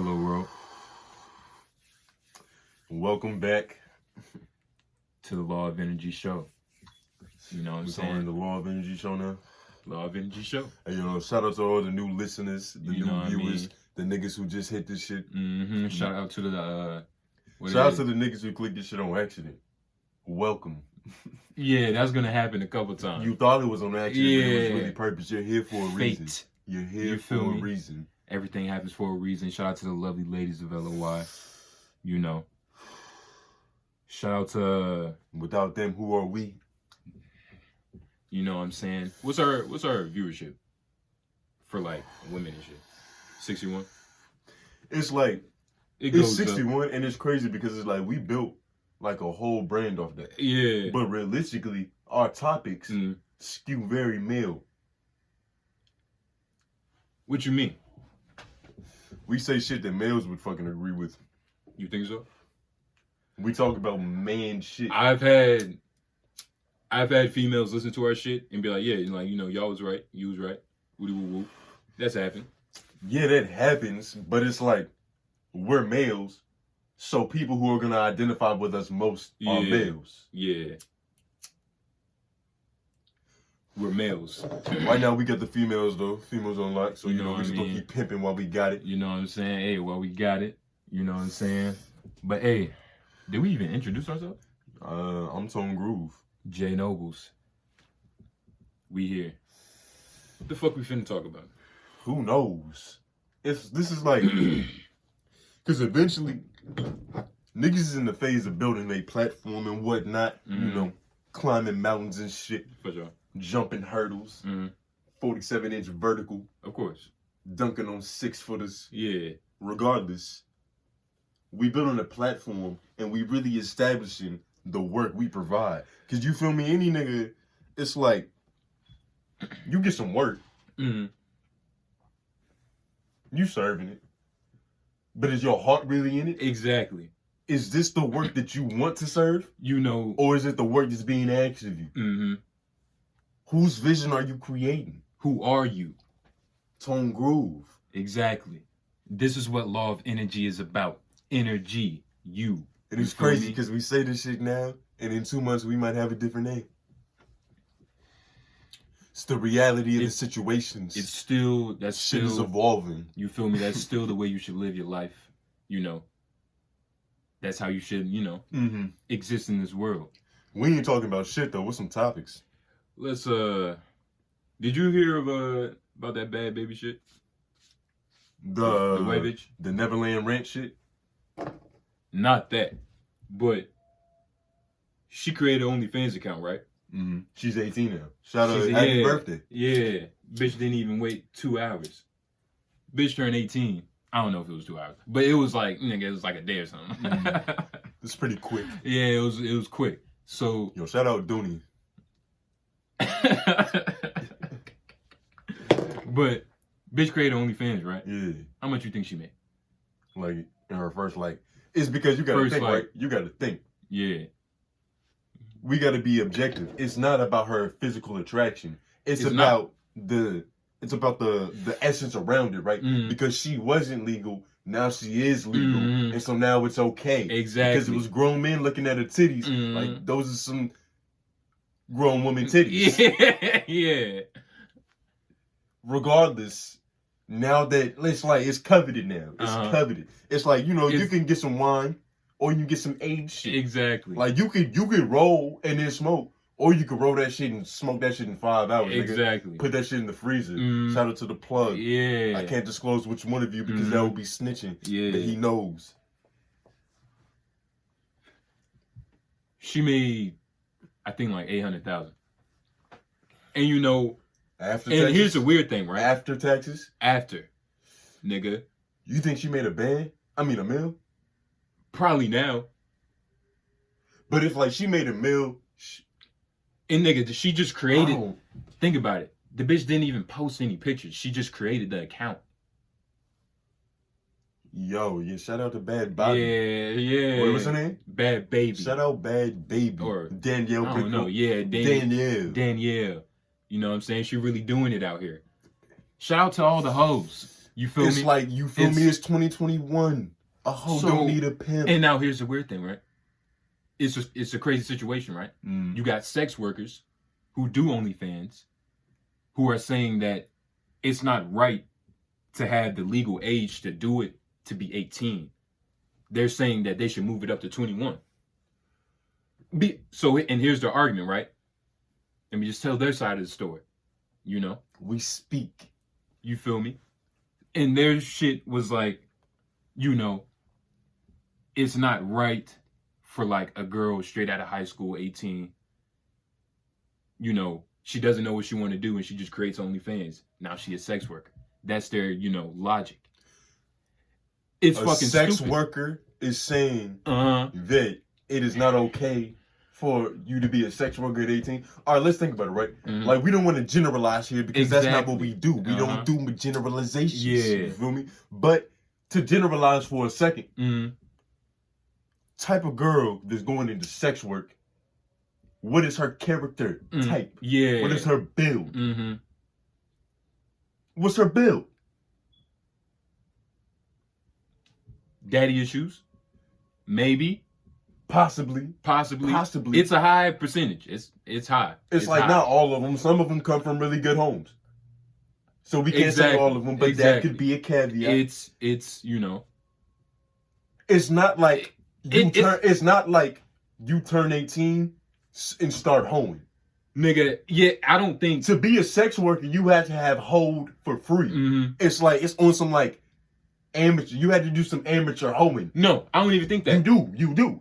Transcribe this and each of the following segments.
Hello, world. Welcome back to the Law of Energy show. You know what I'm We're saying? calling the Law of Energy show now. Law of Energy show. And shout out to all the new listeners, the You know new what I viewers, mean? the niggas who just hit this shit. Shout out to the Shout out to the niggas who clicked this shit on accident. Welcome. Yeah, that's gonna happen a couple times. You thought it was on accident, but it was Yeah. really purpose. You're here for a reason. Fate. You're here You for feel a me? reason. Everything happens for a reason. Shout out to the lovely ladies of LOY. You know. Shout out to Without them, who are we? you know what I'm saying? What's our viewership for like women and shit? 61? It's like It it's goes up. 61, and it's crazy because it's like we built like a whole brand off that. Yeah. But realistically, our topics Mm. skew very male. What you mean? We say shit that males would fucking agree with. You think so? We talk about man shit. I've had females listen to our shit and be like, yeah, like, you know, y'all was right, you was right, woody woo woo. That's happened. Yeah, that happens, but it's like we're males, so people who are gonna identify with us most are Yeah. males. Yeah. We're males. Right now we got the females though. Females on lock, so You you know know what we I just gonna mean? keep pimping while we got it. You know what I'm saying? Hey, well, we got it. You know what I'm saying? But hey, did we even introduce ourselves? I'm Tone Groove. Jay Nobles. We here. What the fuck we finna talk about? Who knows? This is like, because eventually niggas is in the phase of building a platform and whatnot. You know, climbing mountains and shit, For sure. jumping hurdles, 47-inch vertical, Of course. dunking on 6-footers. Yeah. Regardless, we building a platform and we really establishing the work we provide. Cause you feel me, any nigga, it's like you get some work, Mm-hmm. you serving it, but is your heart really in it? Exactly. Is this the work that you want to serve, You know. or is it the work that's being asked of you? Mm-hmm. Whose vision are you creating? Who are you? Tone Groove. Exactly. This is what Law of Energy is about. Energy. You. And You it's feel crazy me? because we say this shit now, and in 2 months we might have a different name. It's the reality of the situations. It's still, that's Shit is still, evolving. you feel me? That's still the way you should live your life. You know. That's how you should, you know, exist in this world. We ain't talking about shit though. What's some topics? Let's, did you hear of, about that bad baby shit? The white bitch? The Neverland Ranch shit. Not that. But she created an OnlyFans account, right? She's 18 now. Shout out, She's- happy yeah. birthday. Yeah. Bitch didn't even wait 2 hours. Bitch turned 18. I don't know if it was 2 hours. But it was like, nigga, it was like a day or something. It's pretty quick. Yeah, it was quick. So Yo, shout out Dooney. but bitch created OnlyFans, right? Yeah. How much you think she made? Like in her first it's because you gotta First, think, like- right? You gotta think. Yeah. We gotta be objective. It's not about her physical attraction. It's It's about the essence around it, right? Mhm. Because she wasn't legal, now she is legal. Mhm. And so now it's okay. Exactly. Because it was grown men looking at her titties. Mhm. Like those are some grown woman titties. Yeah. Yeah. Regardless, now that it's coveted now. It's Uh-huh. coveted. It's like, you It's- can get some wine or you can get some aged shit. Exactly. Like you could roll and then smoke, or you could roll that shit and smoke that shit in 5 hours. Nigga. Exactly. Put that shit in the freezer. Mhm. Shout out to the plug. Yeah. I can't disclose which one of you because that would be snitching. Yeah. But he knows. She made, I think, like 800,000. And you know, After and taxes, here's the weird thing, right? After taxes, After, nigga, you think she made a mil? probably now. But if like she made a mil, And nigga, she just created. oh, Think about it. The bitch didn't even post any pictures. She just created the account. yo, yeah, shout out to Bad Bobby. Yeah. What was her name? Bad Baby. Shout out Bad Baby. Or Danielle I don't know. Pickle. Yeah, Danielle. You know what I'm saying? She really doing it out here. Shout out to all the hoes. You feel It's me? like, you feel me? It's 2021. A hoe don't need a pimp. And now here's the weird thing, right? It's a crazy situation, right? You got sex workers who do OnlyFans who are saying that it's not right to have the legal age to do it to be 18. They're saying that they should move it up to 21. And here's the argument, right? Let me just tell their side of the story. You know? We speak. You feel me? And their shit was like, you know, it's not right for like a girl straight out of high school, 18. You know, she doesn't know what she want to do and she just creates OnlyFans. Now she a sex worker. That's their, logic. It's a fucking sex stupid. worker is saying that it is not okay for you to be a sex worker at 18. All right, let's think about it, right? Like, we don't want to generalize here because that's not what we do. We don't do generalizations. Yeah. You feel me? But to generalize for a second, type of girl that's going into sex work, what is her character type? Yeah. What is her build? What's her build? Daddy issues? Maybe. Possibly. It's a high percentage. It's high. It's like high. Not all of them. Some of them come from really good homes. So we can't say all of them, but that could be a caveat. It's It's not like it's not like you turn 18 and start hoeing. Nigga, yeah, I don't think to be a sex worker you have to have hoed for free. It's like it's on some like amateur. You had to do some amateur hoeing. No, I don't even think that. You do.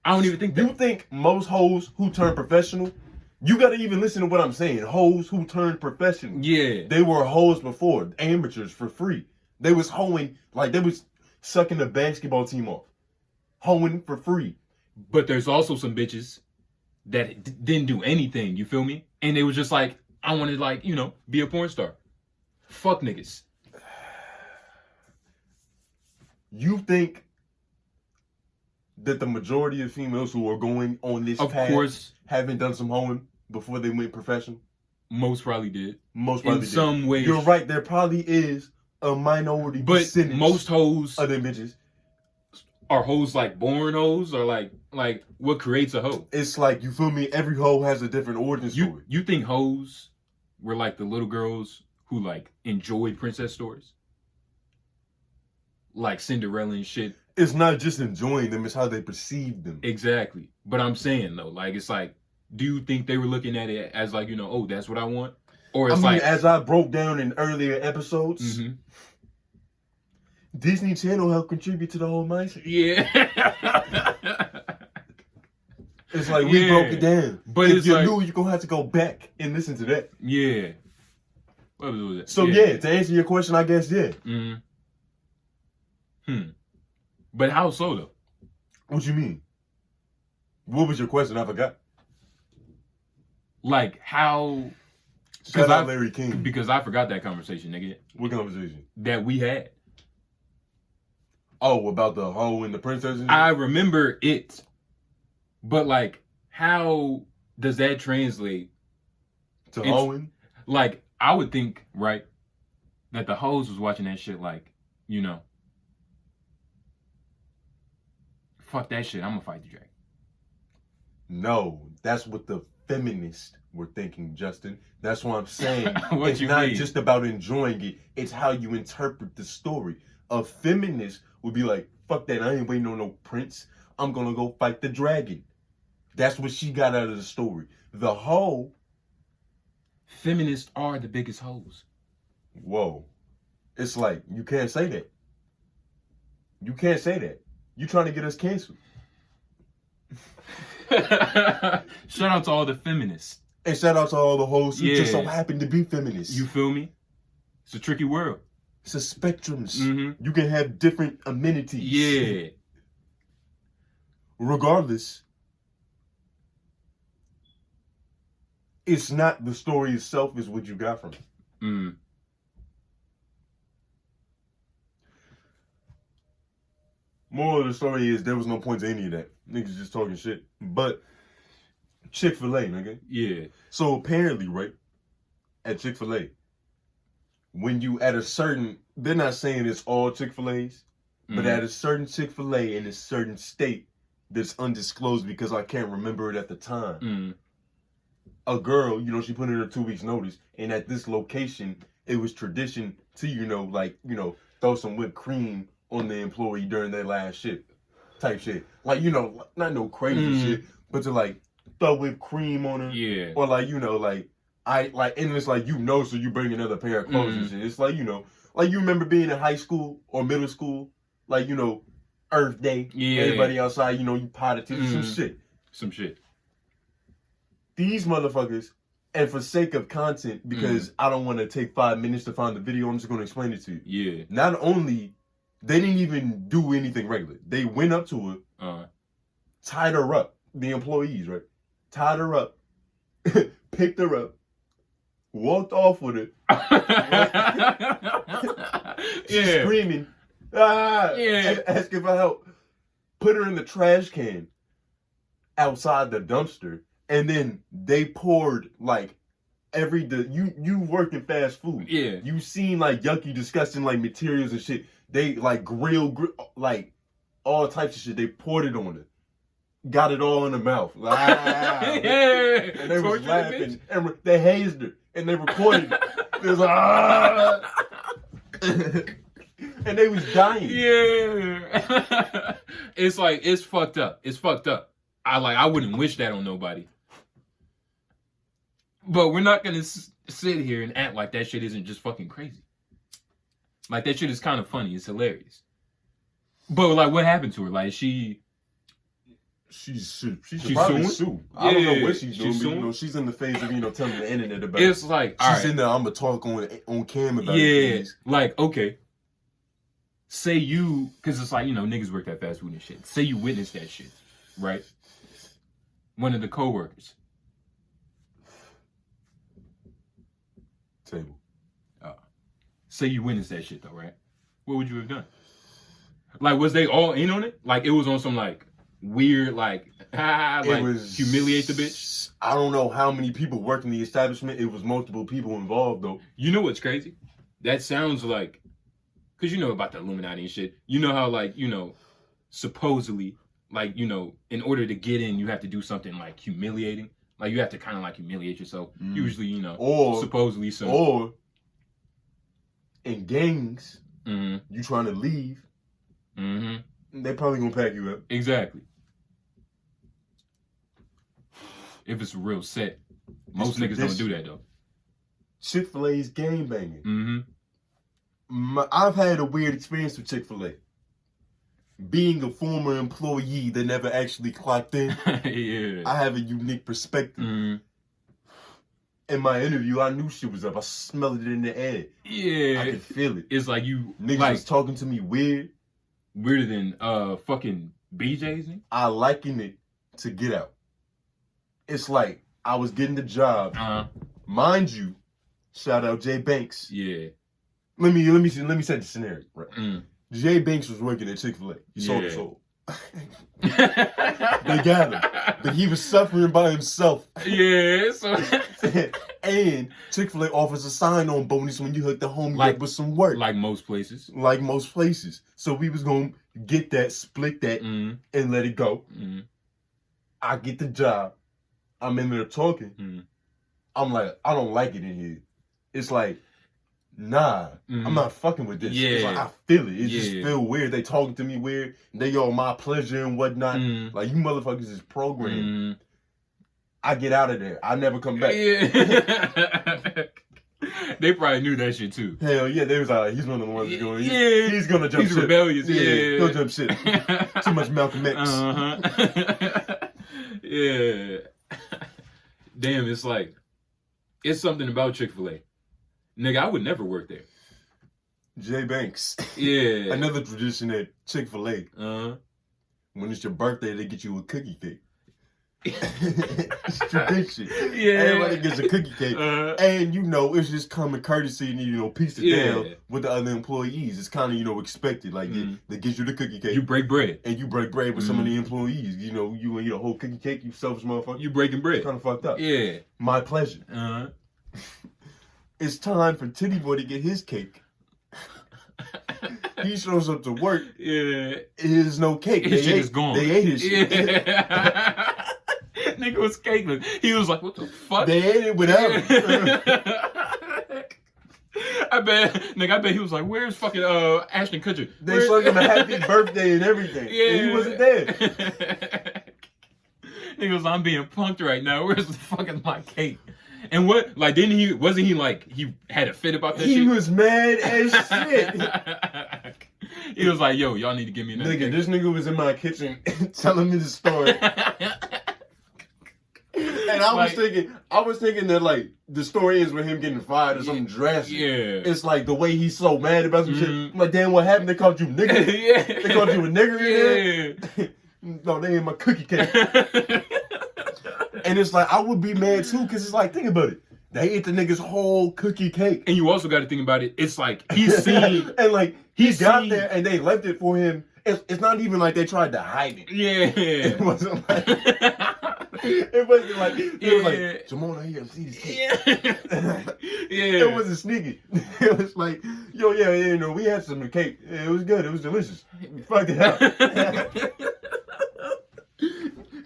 I don't even think that. You think most hoes who turn professional? You gotta even listen to what I'm saying. Hoes who turned professional. Yeah. They were hoes before, amateurs for free. They was hoeing, like they was sucking the basketball team off. Hoeing for free. But there's also some bitches that didn't do anything, you feel me? And they was just like, I want to like, be a porn star. Fuck niggas. You think that the majority of females who are going on this path course, haven't done some hoeing before they went professional? Most probably did. In some ways. You're right. There probably is a minority percentage. Most hoes of them bitches are hoes like born hoes or like what creates a hoe? It's like, you feel me? Every hoe has a different origin story. You think hoes were like the little girls who like enjoyed princess stories? Like Cinderella and shit. It's not just enjoying them, it's how they perceive them. Exactly. But I'm saying though, like, it's like, do you think they were looking at it as like, oh, that's what I want? Or it's like, as I broke down in earlier episodes, Disney Channel helped contribute to the whole mindset. Yeah. It's like, we broke it down. But if you're new, you're going to have to go back and listen to that. Yeah. What was it? So to answer your question, I guess, yeah. But how so though? What you mean? What was your question? I forgot. Like how? Shout out Larry King. Because I forgot that conversation, nigga. What conversation? That we had. Oh, about the hoe and the princess? I remember it. But like, how does that translate to hoeing? Like, I would think, right, that the hoes was watching that shit like, fuck that shit, I'm gonna fight the dragon. No, that's what the feminists were thinking, Justin. That's what I'm saying. It's not just about enjoying it. It's how you interpret the story. A feminist would be like, fuck that, I ain't waiting on no prince. I'm gonna go fight the dragon. That's what she got out of the story. The hoe. Feminists are the biggest hoes. Whoa. It's like, you can't say that. You can't say that. You trying to get us canceled. Shout out to all the feminists. And shout out to all the hoes who just so happen to be feminists. You feel me? It's a tricky world. It's a spectrums. You can have different amenities. Yeah. Regardless, it's not the story itself, is what you got from it. Moral of the story is there was no point to any of that. Niggas just talking shit. But Chick-fil-A, nigga. Yeah. So apparently, right, at Chick-fil-A, when you at a certain, they're not saying it's all Chick-fil-A's, but at a certain Chick-fil-A in a certain state that's undisclosed because I can't remember it at the time. A girl, you know, she put in her 2 weeks notice, and at this location, it was tradition to, you know, like, you know, throw some whipped cream on the employee during their last shift type shit. Like, you know, not no crazy shit, but to like throw whipped cream on her. Yeah. Or like, you know, like, and it's like, you know, so you bring another pair of clothes and shit. It's like, you know, like you remember being in high school or middle school, like, you know, Earth Day, everybody outside, you know, you potted some shit. Some shit. These motherfuckers, and for sake of content, because I don't want to take 5 minutes to find the video, I'm just going to explain it to you. Yeah. Not only, they didn't even do anything regular. They went up to her, tied her up, the employees, right? Tied her up, picked her up, walked off with her. She's screaming, asking for help. Put her in the trash can outside the dumpster. And then they poured like you work in fast food. Yeah. You seen like yucky, disgusting like materials and shit. They like grill like all types of shit. They poured it on her. Got it all in her mouth. And they was laughing. And they hazed her. And they recorded it. It was like, and they was dying. Yeah. It's like, it's fucked up. It's fucked up. I wouldn't wish that on nobody. But we're not going to sit here and act like that shit isn't just fucking crazy. Like, that shit is kind of funny. It's hilarious. But, like, what happened to her? Like, she's probably suing? sue. I don't know what she's doing, but, you know, she's in the phase of, you know, telling the internet about it's it. Like, she's in there, I'm going to talk on cam about it. Yeah, like, okay. Say you, because it's like, you know, niggas work at fast food and shit. Say you witnessed that shit, right? One of the coworkers. Table. Say you witnessed that shit though, right? What would you have done? Like, was they all in on it? Like, it was on some like weird, like, like was, humiliate the bitch? I don't know how many people worked in the establishment. It was multiple people involved though. You know what's crazy? That sounds like, because you know about the Illuminati and shit. You know how, like, you know, supposedly, like, you know, in order to get in, you have to do something like humiliating. Like, you have to kind of like humiliate yourself. Usually, you know, or supposedly some. Or in gangs, you trying to leave, they probably gonna pack you up. Exactly. If it's a real set. Most niggas don't do that, though. Chick-fil-A's game banging. I've had a weird experience with Chick-fil-A. Being a former employee that never actually clocked in, I have a unique perspective. In my interview, I knew shit was up. I smelled it in the air. Yeah. I could feel it. It's like you... Niggas like, was talking to me weird. Weirder than fucking BJ's? I liken it to Get Out. It's like I was getting the job. Mind you, shout out Jay Banks. Yeah. Let me set the scenario. Right. Jay Banks was working at Chick-fil-A. He sold his soul. They got him. But he was suffering by himself. Yeah. So and Chick-fil-A offers a sign-on bonus when you hook the homie up with some work. Like most places. Like most places. So we was going to get that, split that, and let it go. I get the job. I'm in there talking. I'm like, I don't like it in here. It's like, nah, I'm not fucking with this. It's like, I feel it. It just feel weird. They talking to me weird. They all my pleasure and whatnot. Like, you motherfuckers is programmed. I get out of there. I never come back. They probably knew that shit too. Hell yeah, they was like, he's one of the ones going. He's gonna jump shit. He's rebellious. He'll jump shit. Too much Malcolm X. Yeah. Damn, it's like, it's something about Chick-fil-A. Nigga, I would never work there. Jay Banks. Yeah. Another tradition at Chick-fil-A. When it's your birthday, they get you a cookie cake. It's tradition. Yeah. Everybody gets a cookie cake. And, you know, it's just common courtesy and, you know, piece it down with the other employees. It's kind of, you know, expected. Like, they get you the cookie cake. You break bread. And you break bread with some of the employees. You know, you eat a whole cookie cake, you selfish motherfucker. You breaking bread. It's kind of fucked up. Yeah. My pleasure. it's time for Titty Boy to get his cake. He shows up to work. Yeah. There's no cake. His shit is gone. They ate his shit. Yeah. Nigga was cakeless. He was like, what the fuck? They ate it without him. I bet he was like, where's fucking Ashton Kutcher? They sung him a happy birthday and everything. Yeah. And he wasn't there. Nigga was like, I'm being punked right now. Where's the fucking my cake? And what, like, wasn't he like, he had a fit about that shit? He was mad as shit. He was like, yo, y'all need to give me another cake. This nigga was in my kitchen telling me the story. And I was thinking that like the story is with him getting fired or something drastic. Yeah. It's like the way he's so mad about some shit. I'm like, damn, what happened? They called you nigga? Yeah. They called you a nigger in there? No, they ain't my cookie cake. And it's like, I would be mad too, because it's like, think about it. They ate the nigga's whole cookie cake. And you also got to think about it. It's like, he's seen. And like, he got there and they left it for him. It's not even like they tried to hide it. Yeah. It wasn't like... It wasn't like it was like, Simone, here, see this cake. Yeah. Yeah. It wasn't sneaky. It was like, yo, yeah, you know, we had some cake. It was good. It was delicious. We fucked it up.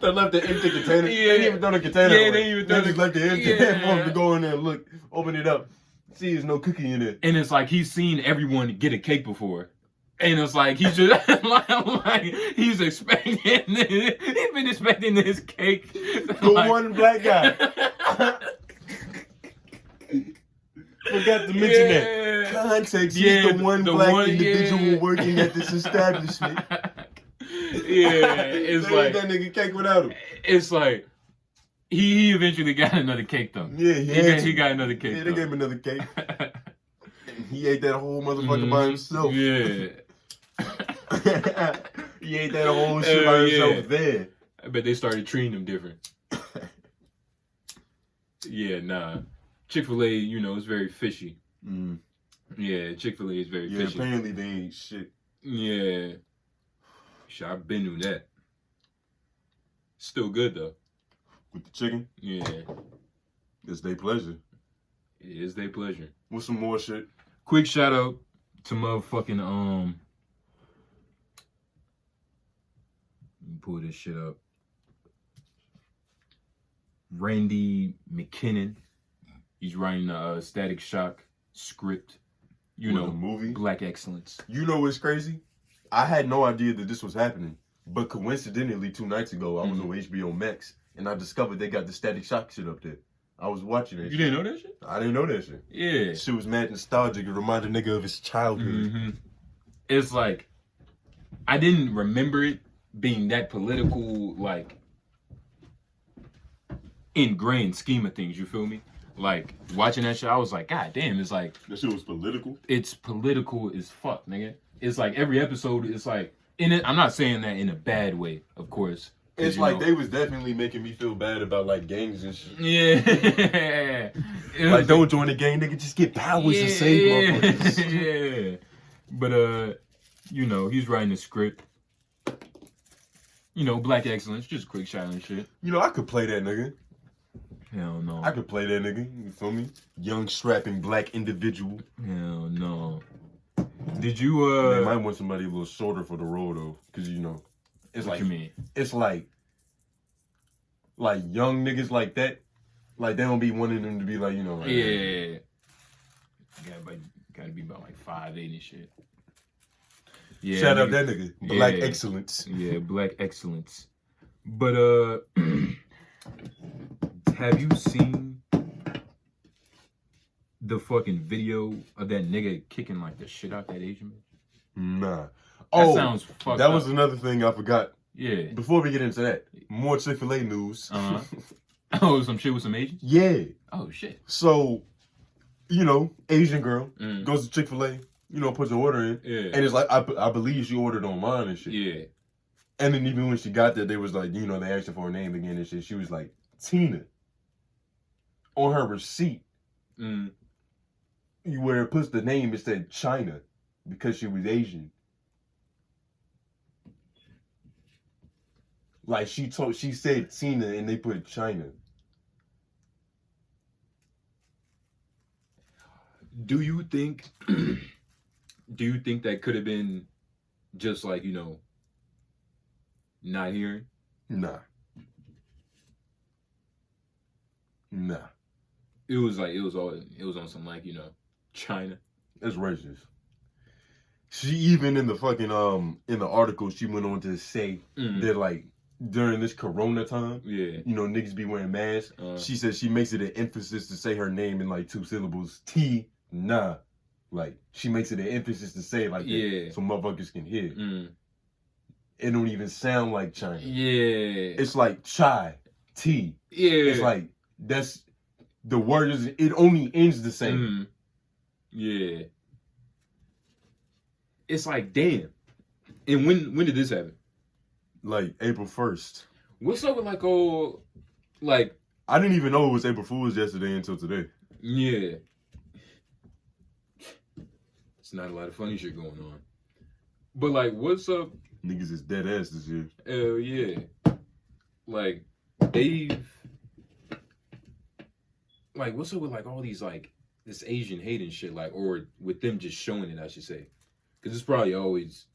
They left the empty container. Yeah. They didn't even throw the container away. They didn't even throw They just left the empty for him to go in there and look, open it up. See, there's no cookie in it. And it's like he's seen everyone get a cake before. And it's like he's just like he's expecting it. He's been expecting this cake. The like, one black guy. Forgot to mention that. Context, he's the one black individual working at this establishment. Yeah, it's they like that nigga cake without him. It's like he eventually got another cake though. Yeah, he got another cake. Yeah, they gave him another cake. He ate that whole motherfucker by himself. Yeah. He ate that whole shit by himself there. I bet they started treating him different. Yeah, nah. Chick-fil-A, you know, is very fishy. Mm. Yeah, Chick-fil-A is very fishy. Apparently they ain't shit. Yeah. Shit, I've been through that. Still good though. With the chicken? Yeah. It's their pleasure. It is their pleasure. What's some more shit? Quick shout out to motherfucking let me pull this shit up. Randy McKinnon. He's writing a Static Shock script. You know, the movie Black Excellence. You know what's crazy? I had no idea that this was happening, but coincidentally, 2 nights ago, I was on HBO Max and I discovered they got the Static Shock shit up there. I was watching it. You didn't know that shit? I didn't know that shit. Yeah. Shit was mad nostalgic. It reminded a nigga of his childhood. Mm-hmm. It's like I didn't remember it being that political, like in grand scheme of things. You feel me? Like watching that shit, I was like, God damn! It's like that shit was political. It's political as fuck, nigga. It's like every episode is like in it. I'm not saying that in a bad way, of course. It's like they was definitely making me feel bad about like gangs and shit. Yeah. Like don't join the gang, nigga. Just get powers and save motherfuckers. Yeah. But you know, he's writing a script. You know, Black Excellence, just quick shot and shit. You know, I could play that nigga. Hell no. I could play that nigga. You feel me? Young, strapping, black individual. Hell no. Did you They might want somebody a little shorter for the role though, because you know, it's what like you mean? It's like young niggas like that, like they don't be wanting them to be like, you know, like, Yeah. Gotta be about like 5'8" and shit. Yeah. Shout out that nigga. Black Excellence. Yeah, Black Excellence. But have you seen the fucking video of that nigga kicking like the shit out that Asian bitch? Nah. That sounds fucked that up. was another thing I forgot. Yeah. Before we get into that, more Chick-fil-A news. Oh, some shit with some Asians? Yeah. Oh shit. So, you know, Asian girl goes to Chick-fil-A, you know, puts her order in. Yeah. And it's like, I believe she ordered online and shit. Yeah. And then even when she got there, they was like, you know, they asked her for her name again and shit. She was like, Tina. On her receipt, where it puts the name, it said China because she was Asian. Like she said Tina and they put China. Do you think? Do you think that could have been just like not hearing? Nah. It was on some like China. It's racist. She even in the fucking in the article she went on to say that like during this corona time, niggas be wearing masks. She said she makes it an emphasis to say her name in like 2 syllables. Nah. Like she makes it an emphasis to say it like that so motherfuckers can hear. It don't even sound like China. Yeah. It's like chai, tea. Yeah. It's like that's the word is it only ends the same. Yeah. It's like damn. And when did this happen? Like April 1st. What's up with like I didn't even know it was April Fool's yesterday until today. Yeah. It's not a lot of funny shit going on. But like what's up? Niggas is dead ass this year. Hell yeah. Like what's up with like all these like this Asian hate and shit, like, or with them just showing it, I should say. Because it's probably always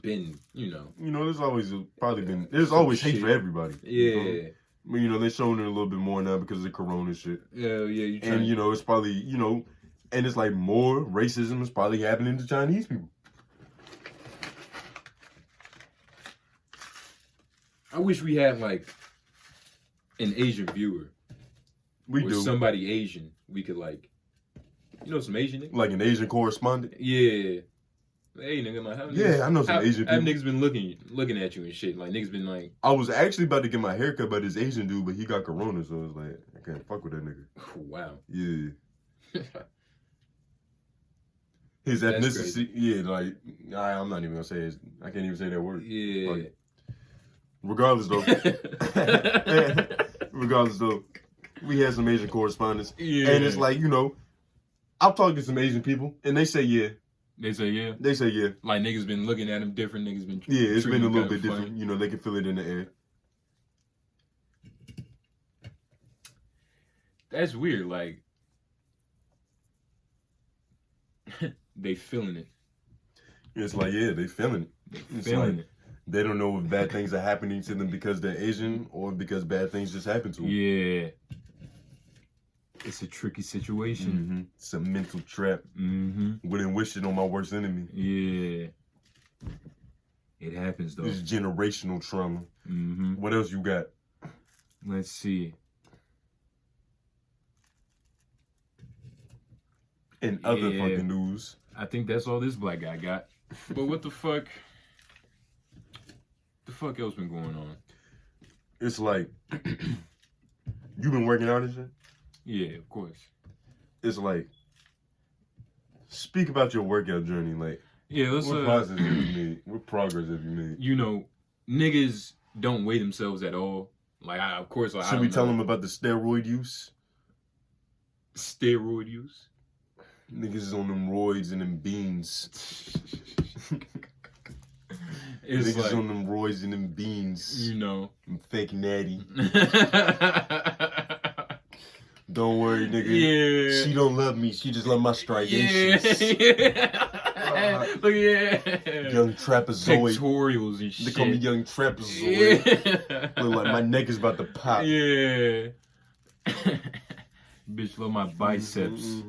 been, there's always there's always hate for everybody. Yeah. But they're showing it a little bit more now because of the corona shit. Yeah, yeah. And it's probably, and it's like more racism is probably happening to Chinese people. I wish we had like an Asian viewer. We or do. Somebody Asian. We could like, some Asian niggas? Like an Asian correspondent? Yeah. Hey nigga, like how I know some Asian people. Have niggas been looking at you and shit. Like niggas been like, I was actually about to get my haircut by this Asian dude, but he got corona, so I was like, I can't fuck with that nigga. Wow. Yeah. His ethnicity, like I'm not even gonna say it. I can't even say that word. Yeah. Like, regardless though, we had some Asian correspondents, and it's like I've talked to some Asian people, and they say yeah. They say yeah. They say yeah. Like niggas been looking at them different. Niggas been it's been a little bit different. They can feel it in the air. That's weird. Like they feeling it. It's like they feeling it. It's feeling like, it. They don't know if bad things are happening to them because they're Asian or because bad things just happen to them. Yeah. It's a tricky situation. It's a mental trap. Wouldn't wish it on my worst enemy. Yeah. It happens though. It's generational trauma. What else you got? Let's see. In other fucking news. I think that's all this black guy got. But what the fuck? The fuck else been going on? It's like you been working out and shit? Yeah, of course. It's like speak about your workout journey. Like let's what process have you made? What progress have you made? Niggas don't weigh themselves at all. Like of course should we tell them about the steroid use? Steroid use? Niggas is on them roids and them beans. Niggas like, on them roids and them beans. Them fake natty. Don't worry, nigga. Yeah. She don't love me. She just love my striations. Look, Young trapezoid. Pectorials and shit. They call me young trapezoid. Look like my neck is about to pop. Yeah. Bitch love my biceps.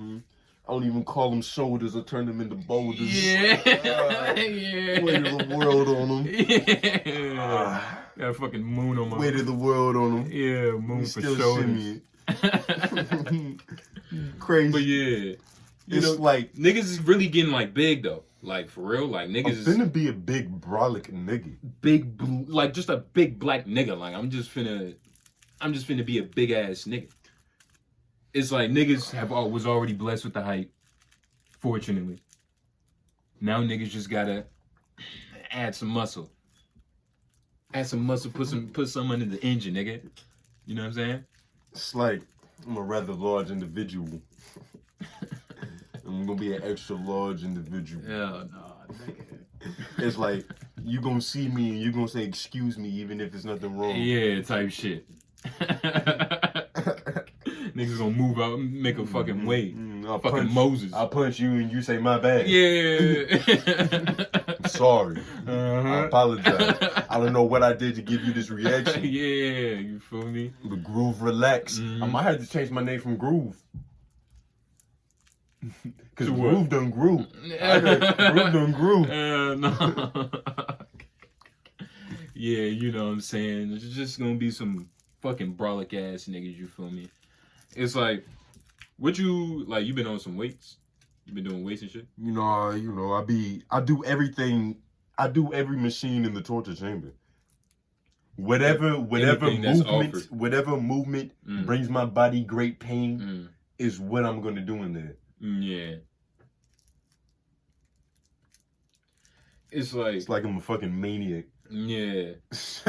I don't even call them shoulders. I turn them into boulders. Yeah. Weight of the world on them. Yeah. Got a fucking moon on my... Weight of the world on them. Yeah, moon for shoulders. Crazy. But yeah. It's like... Niggas is really getting like big though. Like for real. Like niggas I'm finna be a big brolic nigga. Like just a big black nigga. Like I'm just finna be a big ass nigga. It's like niggas was already blessed with the height, fortunately. Now niggas just gotta add some muscle. Add some muscle, put some under the engine, nigga. You know what I'm saying? It's like I'm a rather large individual. I'm gonna be an extra large individual. Hell no, nigga. It's like you gonna see me and you gonna say excuse me even if there's nothing wrong. Yeah, type shit. Niggas gonna move out and make a fucking way. Fucking Moses. I'll punch you and you say my bad. Yeah. I'm sorry. I apologize. I don't know what I did to give you this reaction. Yeah, you feel me? The Groove Relax. I might have to change my name from Groove. Because Groove done grew. Groove done grew. No. Yeah, you know what I'm saying? There's just gonna be some fucking brolic ass niggas, you feel me? It's like, you been on some weights? You been doing weights and shit? I do everything. I do every machine in the torture chamber. Whatever movement brings my body great pain is what I'm gonna do in there. Yeah. It's like I'm a fucking maniac. Yeah. It's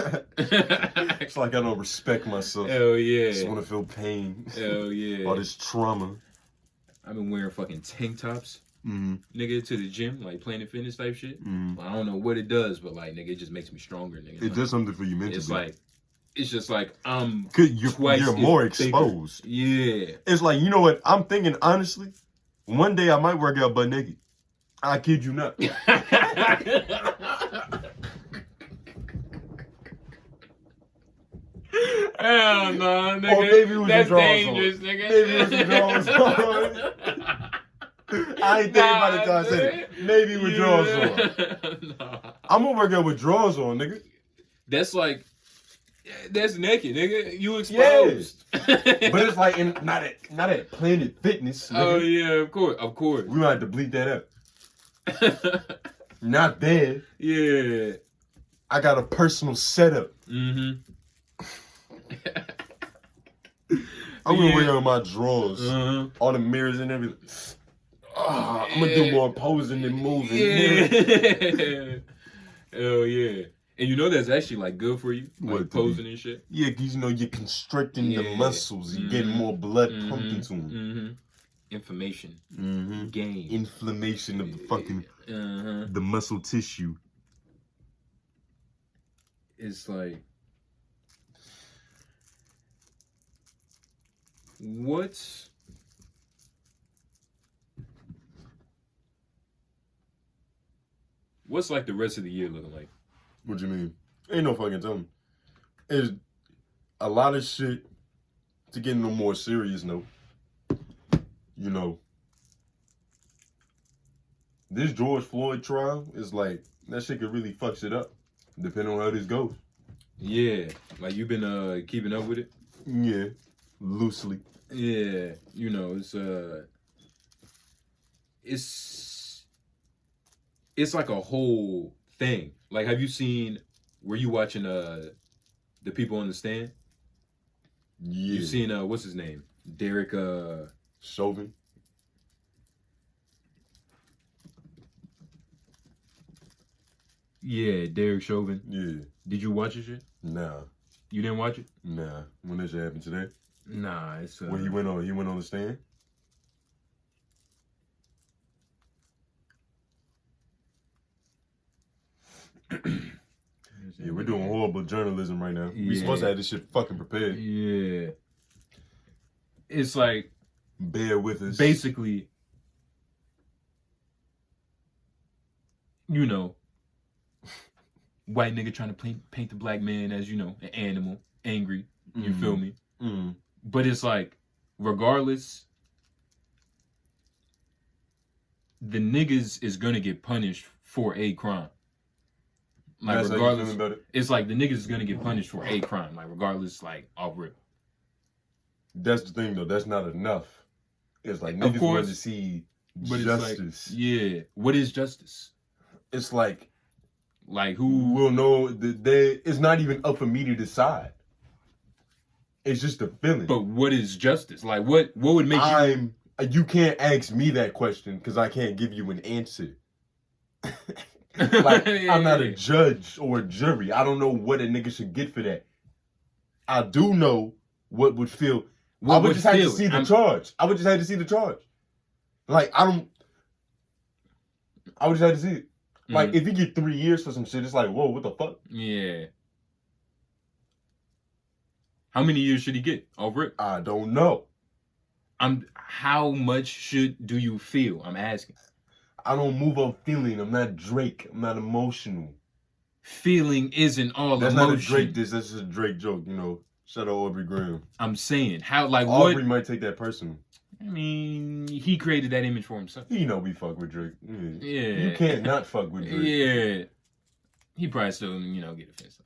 like I don't respect myself. Hell yeah. I just want to feel pain. Hell yeah. All this trauma. I've been wearing fucking tank tops, nigga, to the gym, like Planet Fitness type shit. I don't know what it does, but like, nigga, it just makes me stronger, nigga. It does something for you mentally. It's just like I'm you're more exposed. Bigger. Yeah. It's like, you know what? I'm thinking honestly, one day I might work out butt naked. I kid you not. Hell no, nigga. Or maybe it was That's your drawers dangerous, on. nigga. Maybe it was your drawers on. I ain't thinking about it till I said it. Maybe with drawers on. Nah. I'm gonna work out with drawers on, nigga. That's naked, nigga. You exposed. Yeah. But it's like not at Planet Fitness, nigga. Oh yeah, of course. We might have to bleep that up. Not there. Yeah. I got a personal setup. I'm gonna wear on my drawers, all the mirrors and everything. I'm gonna do more posing than moving. Yeah. Hell yeah. And you know that's actually like good for you, like posing and shit. Yeah, because you're constricting the muscles. You're getting more blood pumped into them. Information. Gain. Inflammation of the fucking the muscle tissue. It's like, what's like the rest of the year looking like? What you mean? Ain't no fucking telling. It's a lot of shit to get no more serious note. You know, this George Floyd trial is like, that shit could really fuck shit up, depending on how this goes. Yeah, like you've been keeping up with it? Yeah, loosely. Yeah, you know, it's like a whole thing. Like, have you seen, were you watching the people on the stand? Yeah. You've seen what's his name? Derek Chauvin. Yeah, Derek Chauvin. Yeah. Did you watch his shit? Nah. You didn't watch it? Nah. When that shit happened today? Nah, it's when he went on the stand? Yeah, we're doing horrible journalism right now. We supposed to have this shit fucking prepared. Yeah. It's like, bear with us. Basically, you know, white nigga trying to paint the black man as, you know, an animal, angry. You feel me? But it's like, regardless, the niggas is gonna get punished for a crime. Like, that's regardless, how you feeling about it? It's like the niggas is gonna get punished for a crime. Like, regardless, like, off rip. That's the thing, though. That's not enough. It's like niggas want to see justice. Like, yeah. What is justice? It's like who will know that it's not even up for me to decide. It's just a feeling. But what is justice? Like, what would make you can't ask me that question because I can't give you an answer. Like, I'm not a judge or a jury. I don't know what a nigga should get for that. I do know what would feel. I would just have to see the charge. I would just have to see the charge. Like, I would just have to see it. Like, if you get 3 years for some shit, it's like, whoa, what the fuck? Yeah. How many years should he get over it? I don't know. How much do you feel? I'm asking. I don't move on feeling. I'm not Drake. I'm not emotional. Feeling isn't all That's emotion. Not a Drake diss. That's just a Drake joke, you know. Shout out Aubrey Graham. I'm saying how like Aubrey what? might take that personal. I mean, he created that image for himself. You know we fuck with Drake. Yeah. You can't not fuck with Drake. Yeah. He probably still, get offensive.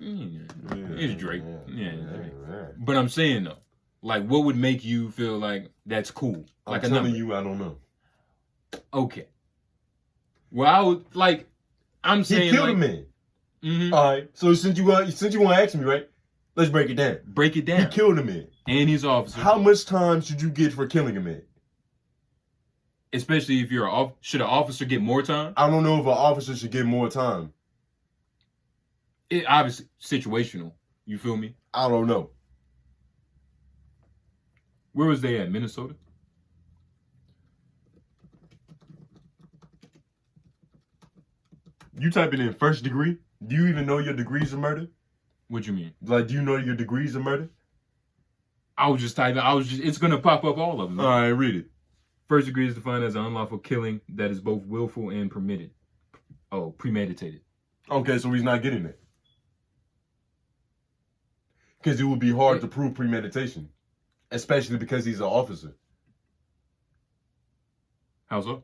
It's Drake. Yeah. But I'm saying though, like, what would make you feel like that's cool? Like I'm telling you, I don't know. Okay. Well, I would like. I'm saying he killed like, a man. Mm-hmm. All right. So since you want to ask me, right? Let's break it down. Break it down. He killed a man, and he's an officer. How much time should you get for killing a man? Especially if you're should an officer get more time? I don't know if an officer should get more time. It obviously situational. You feel me? I don't know. Where was they at? Minnesota? You typing in first degree? Do you even know your degrees of murder? What you mean? Like, do you know your degrees of murder? I was just typing. It's gonna pop up all of them. All right, read it. First degree is defined as an unlawful killing that is both willful and permitted. Oh, premeditated. Okay, so he's not getting it. Because it would be hard to prove premeditation. Especially because he's an officer. How so?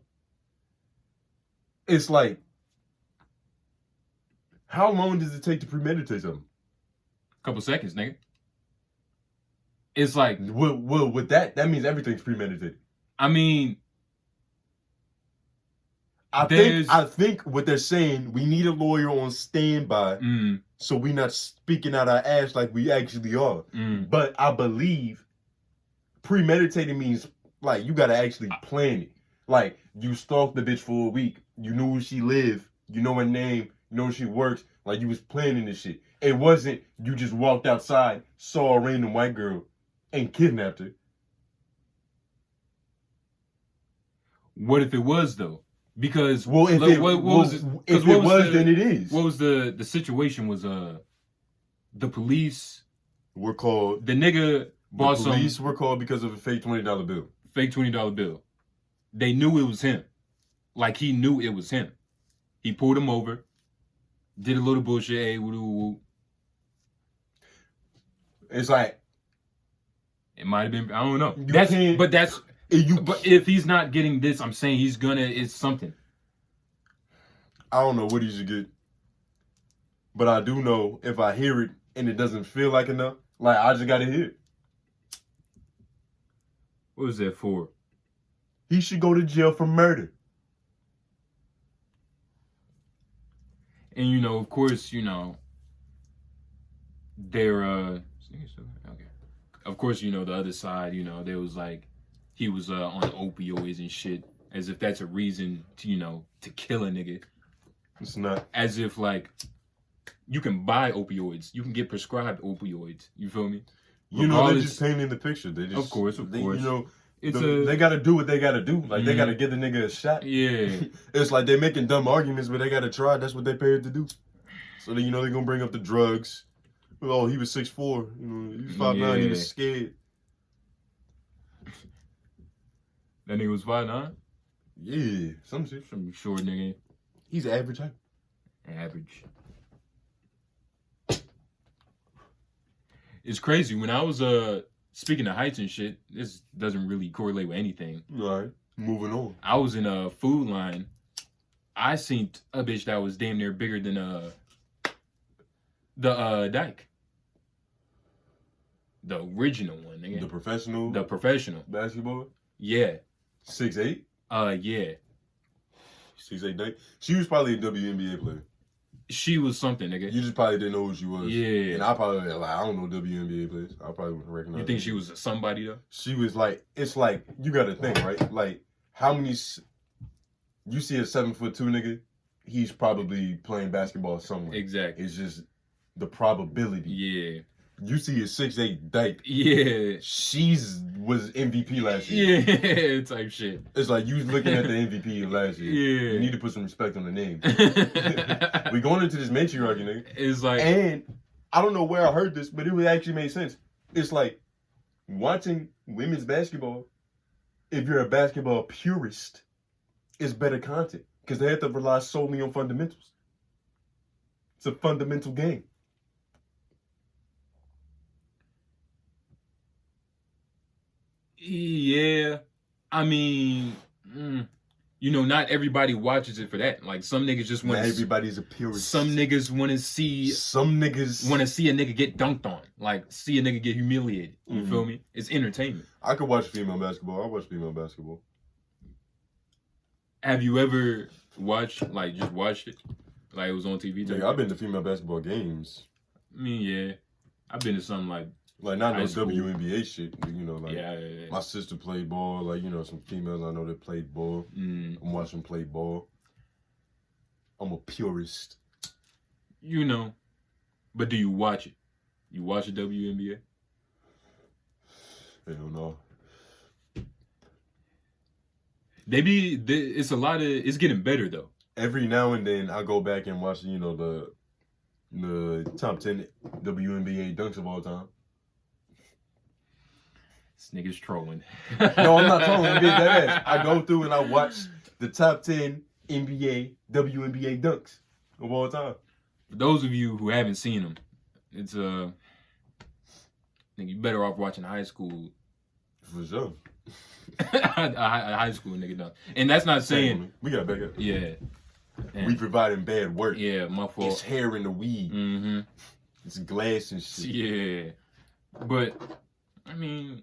It's like, how long does it take to premeditate something? Couple seconds, nigga. It's like, well, with that means everything's premeditated. I mean, I think what they're saying, we need a lawyer on standby, so we're not speaking out our ass like we actually are. But I believe premeditating means like you gotta actually plan it. Like you stalked the bitch for a week, you knew where she lived, you know her name, you know where she works. Like you was planning this shit. It wasn't you just walked outside, saw a random white girl, and kidnapped her. What if it was though? Because then it is. What was the situation? Was the police were called? The nigga bought some. The police were called because of a fake $20 bill. Fake $20 bill. They knew it was him. Like he knew it was him. He pulled him over. Did a little bullshit. Hey, woo. It's like it might have been. I don't know. But if he's not getting this, I'm saying he's gonna. It's something. I don't know what he should get, but I do know if I hear it and it doesn't feel like enough, like I just gotta hear it. What was that for? He should go to jail for murder. And of course, they're okay. Of course, the other side, there was like he was on opioids and shit, as if that's a reason to kill a nigga. It's not. As if like you can buy opioids, you can get prescribed opioids. You feel me? They're just painting the picture. They just, of course. they gotta do what they gotta do. Like they gotta give the nigga a shot. Yeah. It's like they're making dumb arguments, but they gotta try. That's what they paid to do. So they're gonna bring up the drugs. Oh, he was 6'4". He was 5'9". He was scared. That nigga was 5'9"? Yeah, some shit. Some short nigga. He's average height. Average. It's crazy. When I was speaking of heights and shit, this doesn't really correlate with anything. All right, moving on. I was in a food line. I seen a bitch that was damn near bigger than the Dyke. The original one, nigga. The professional? The professional. Basketball? Yeah. 6'8"? Yeah. 6'8" Dyke? She was probably a WNBA player. She was something, nigga. You just probably didn't know who she was. Yeah. And I probably, I don't know WNBA players. I probably wouldn't recognize her. You think she was somebody, though? She was like, it's like, you gotta think, right? Like, how many, you see a 7'2" nigga, he's probably playing basketball somewhere. Exactly. It's just the probability. Yeah. You see a 6'8" Dyke. Yeah. Was MVP last year. Yeah, type shit. It's like you looking at the MVP of last year. Yeah. You need to put some respect on the name. We going into this matriarchy, nigga. It's like, and I don't know where I heard this, but it would actually make sense. It's like watching women's basketball, if you're a basketball purist, is better content because they have to rely solely on fundamentals. It's a fundamental game. Yeah, I mean, not everybody watches it for that. Like some niggas just want. Not everybody's a purist. Some niggas want to see. Some niggas want to see a nigga get dunked on. Like see a nigga get humiliated. You feel me? It's entertainment. I could watch female basketball. I watch female basketball. Have you ever watched just watched it? Like it was on TV? Yeah, I've been to female basketball games. I mean, yeah. I've been to something like not no WNBA shit. yeah. My sister played ball. Like, some females I know that played ball. I'm watching play ball. I'm a purist. But do you watch it? You watch the WNBA? Hell no. It's a lot of, it's getting better though. Every now and then I go back and watch, the top 10 WNBA dunks of all time. This nigga's trolling. No, I'm not trolling. I'm being dead ass. I go through and I watch the top 10 WNBA dunks of all time. For those of you who haven't seen them, it's I think you're better off watching high school. For sure. a high school nigga dunk. And that's not saying we got back up. Yeah. We providing bad work. Yeah, my fault. It's hair in the weed. Mm-hmm. It's glass and shit. Yeah. But, I mean,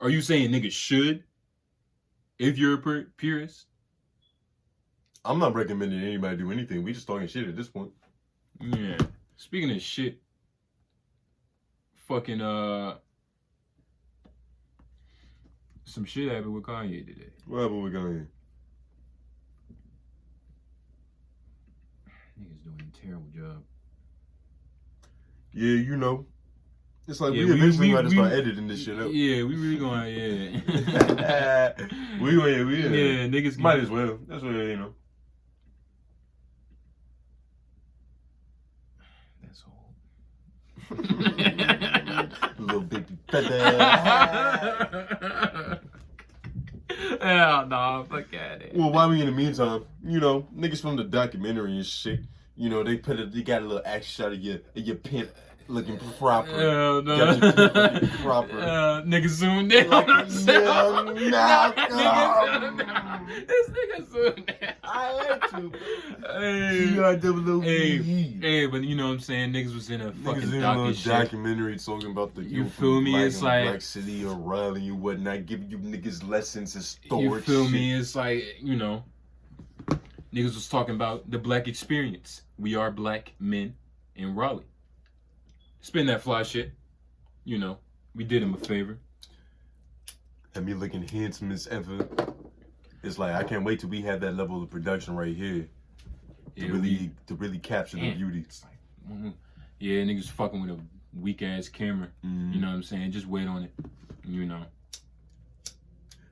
are you saying niggas should? If you're a purist? I'm not recommending anybody do anything. We just talking shit at this point. Yeah. Speaking of shit, fucking, some shit happened with Kanye today. What happened with Kanye? Niggas doing a terrible job. Yeah, it's like we eventually got to start editing this shit up. Yeah, we really gonna, yeah, niggas might as well. That's what, That's all. Little baby feather. Hell no, fuck at it. Well, while we in the meantime, niggas from the documentary and shit, they got a little action shot of your pimp looking proper. Hell no. Got your pimp looking proper. Nigga zoomed in on himself. This nigga zoomed in. I had to. Hey, but you know what I'm saying? Niggas was in a fucking documentary talking about the you feel me? It's like Black City or Raleigh and whatnot, giving you niggas lessons in storage. You feel me? It's like, niggas was talking about the black experience. We are black men in Raleigh. Spin that fly shit. We did him a favor. Had me looking handsome as ever. It's like I can't wait till we have that level of production right here to really capture the beauty. Yeah, niggas fucking with a weak ass camera. You know what I'm saying? Just wait on it.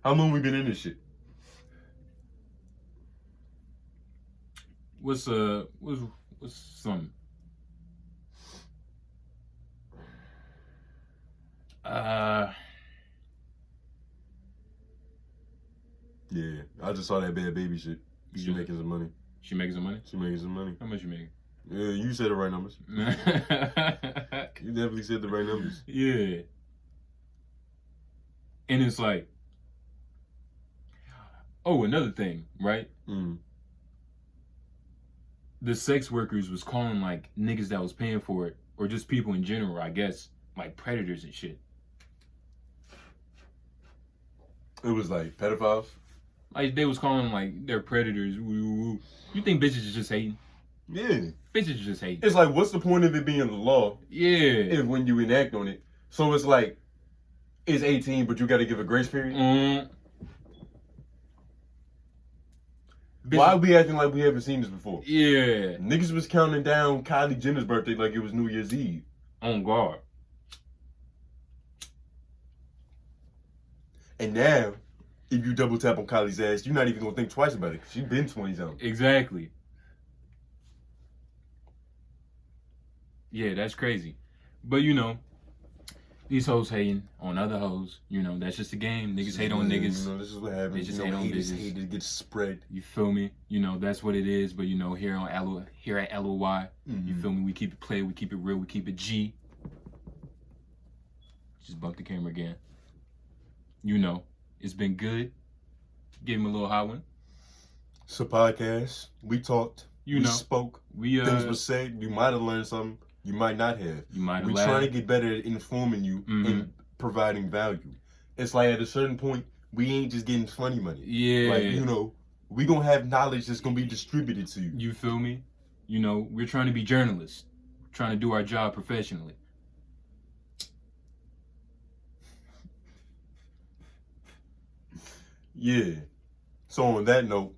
How long we been in this shit? What's something? Yeah, I just saw that bad baby shit. She making some money. She making some money? She making some money. How much you making? Yeah, you said the right numbers. You definitely said the right numbers. Yeah. And it's like, another thing, right? The sex workers was calling like niggas that was paying for it, or just people in general, I guess, like predators and shit. It was like pedophiles? Like they was calling like they're predators. You think bitches is just hating? Yeah. Bitches just hating. It's like, what's the point of it being the law? Yeah. If when you enact on it. So it's like, it's 18, but you got to give a grace period? Why are we acting like we haven't seen this before? Yeah. Niggas was counting down Kylie Jenner's birthday like it was New Year's Eve. On guard. And now, if you double tap on Kylie's ass, you're not even gonna think twice about it. She been 20-something. Exactly. Yeah, that's crazy. But These hoes hating on other hoes. You know, that's just a game. Niggas hate on niggas. You know, this is what happens. They just you hate know, on haters bitches. hate it gets spread. You feel me? You know, that's what it is. But you know, here at LOY, you feel me? We keep it play, we keep it real, we keep it G. Just bump the camera again. You know, it's been good. Give him a little hot one. It's a podcast. We talked. You we know, spoke. We Things were said. You might have learned something. You might not have. You might have. We're trying to get better at informing you and providing value. It's like at a certain point, we ain't just getting funny money. Yeah. Like, you know, we gonna have knowledge that's gonna be distributed to you. You feel me? You know, we're trying to be journalists. Trying to do our job professionally. Yeah. So on that note,